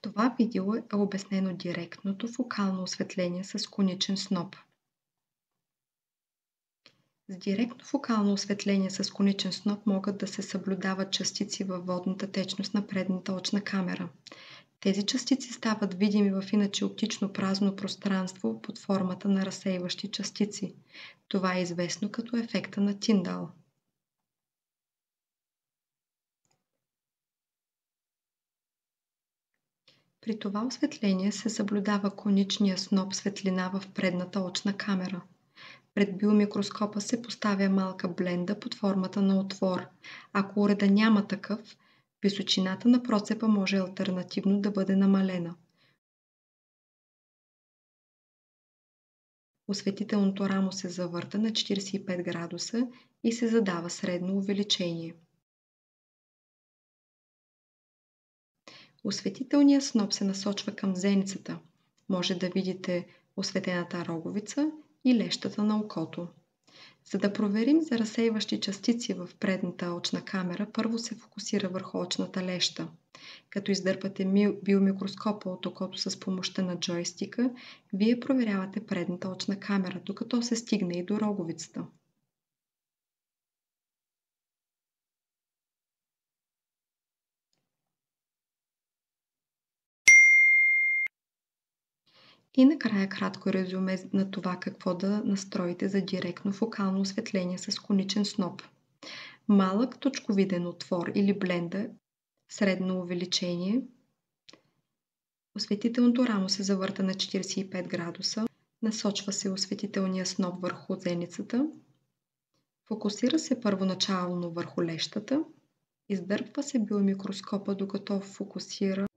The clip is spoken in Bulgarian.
В това видео е обяснено директното фокално осветление с коничен сноп. С директно фокално осветление с коничен сноп могат да се съблюдават частици във водната течност на предната очна камера. Тези частици стават видими в иначе оптично празно пространство под формата на разсейващи частици. Това е известно като ефекта на Тиндал. При това осветление се съблюдава коничния сноп светлина в предната очна камера. Пред биомикроскопа се поставя малка бленда под формата на отвор. Ако уреда няма такъв, височината на процепа може алтернативно да бъде намалена. Осветителното рамо се завърта на 45 градуса и се задава средно увеличение. Осветителният сноп се насочва към зеницата. Може да видите осветената роговица и лещата на окото. За да проверим за разсейващи частици в предната очна камера, първо се фокусира върху очната леща. Като издърпате биомикроскопа от окото с помощта на джойстика, вие проверявате предната очна камера, докато се стигне и до роговицата. И накрая кратко резюме на това какво да настроите за директно фокално осветление с коничен сноп. Малък точковиден отвор или бленда, средно увеличение. Осветителното рамо се завърта на 45 градуса. Насочва се осветителния сноп върху зеницата. Фокусира се първоначално върху лещата. Издърпва се биомикроскопа, докато фокусира